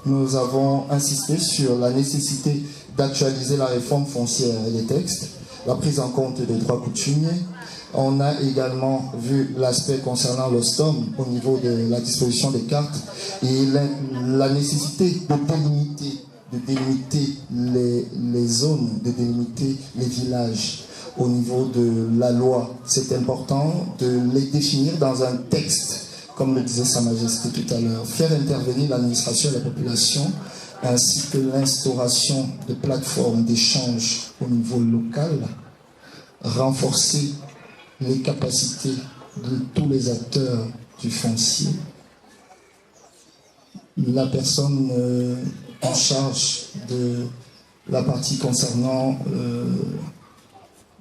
nous avons insisté sur la nécessité d'actualiser la réforme foncière et les textes, la prise en compte des droits coutumiers. On a également vu l'aspect concernant le STOM au niveau de la disposition des cartes et la nécessité de délimiter les zones, de délimiter les villages au niveau de la loi. C'est important de les définir dans un texte, comme le disait Sa Majesté tout à l'heure. Faire intervenir l'administration et la population, ainsi que l'instauration de plateformes d'échange au niveau local, renforcer les capacités de tous les acteurs du foncier. La personne en charge de la partie concernant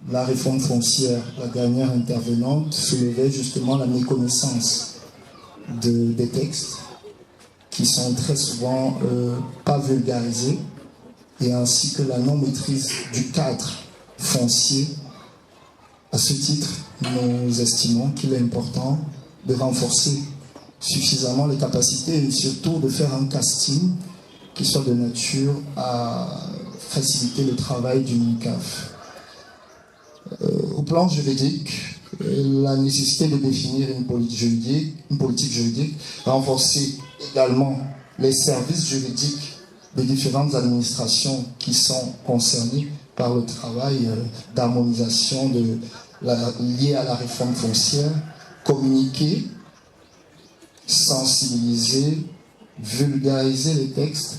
la réforme foncière, la dernière intervenante, soulevait justement la méconnaissance des textes qui sont très souvent pas vulgarisés, et ainsi que la non-maîtrise du cadre foncier. À ce titre, nous estimons qu'il est important de renforcer suffisamment les capacités et surtout de faire un casting qui soit de nature à faciliter le travail du MICAF. Au plan juridique, la nécessité de définir une politique juridique, renforcer également les services juridiques des différentes administrations qui sont concernées par le travail d'harmonisation lié à la réforme foncière, communiquer, sensibiliser, vulgariser les textes,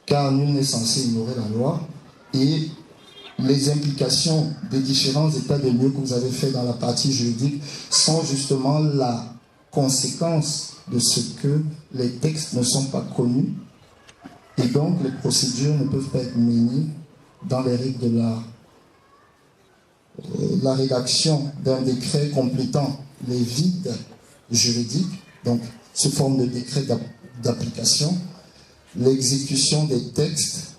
car nul n'est censé ignorer la loi, et les implications des différents états de lieux que vous avez fait dans la partie juridique sont justement la conséquence de ce que les textes ne sont pas connus, et donc les procédures ne peuvent pas être menées dans les règles de l'art. La rédaction d'un décret complétant les vides juridiques, donc sous forme de décret d'application, l'exécution des textes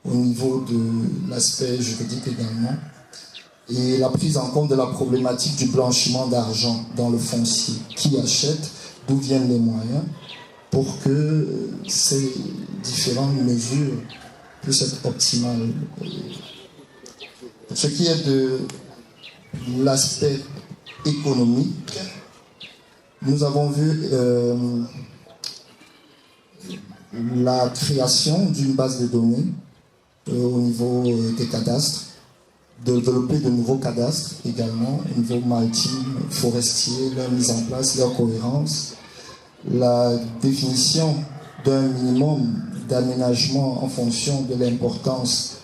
au niveau de l'aspect juridique également, et la prise en compte de la problématique du blanchiment d'argent dans le foncier. Qui achète, d'où viennent les moyens, pour que ces différentes mesures puissent être optimales. Pour ce qui est de l'aspect économique, nous avons vu la création d'une base de données au niveau des cadastres, développer de nouveaux cadastres également au niveau maritime, forestier, leur mise en place, leur cohérence, la définition d'un minimum d'aménagement en fonction de l'importance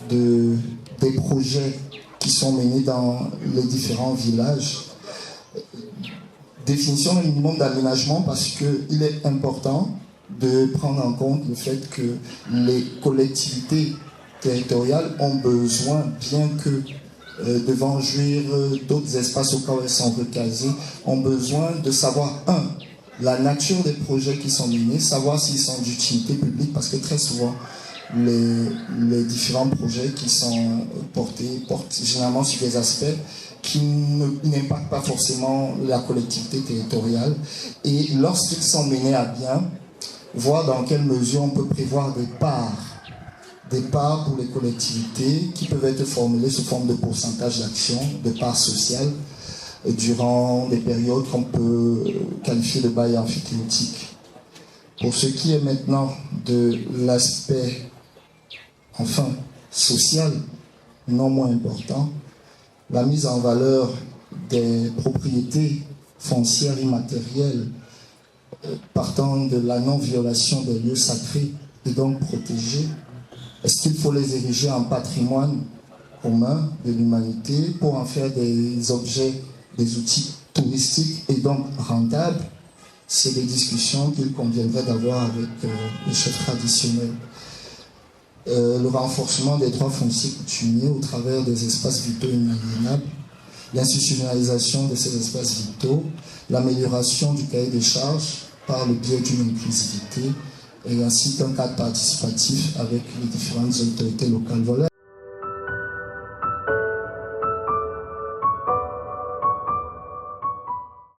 des projets qui sont menés dans les différents villages. Définition d'un minimum d'aménagement parce qu'il est important de prendre en compte le fait que les collectivités territoriales ont besoin, bien que devant jouir d'autres espaces au cas où elles sont recasées, ont besoin de savoir, la nature des projets qui sont menés, savoir s'ils sont d'utilité publique, parce que très souvent, les différents projets qui sont portent généralement sur des aspects qui n'impactent pas forcément la collectivité territoriale. Et lorsqu'ils sont menés à bien, voir dans quelle mesure on peut prévoir des parts pour les collectivités qui peuvent être formulées sous forme de pourcentage d'action, de parts sociales, durant des périodes qu'on peut qualifier de bail amphithéotique. Pour ce qui est maintenant de l'aspect, enfin, social, non moins important, la mise en valeur des propriétés foncières immatérielles partant de la non-violation des lieux sacrés et donc protégés. Est-ce qu'il faut les ériger en patrimoine commun de l'humanité pour en faire des objets, des outils touristiques et donc rentables? C'est des discussions qu'il conviendrait d'avoir avec les chefs traditionnels. Le renforcement des droits fonciers coutumiers au travers des espaces vitaux inaliénables, l'institutionnalisation de ces espaces vitaux, l'amélioration du cahier des charges par le biais d'une inclusivité et ainsi qu'un cadre participatif avec les différentes autorités locales. Voilà.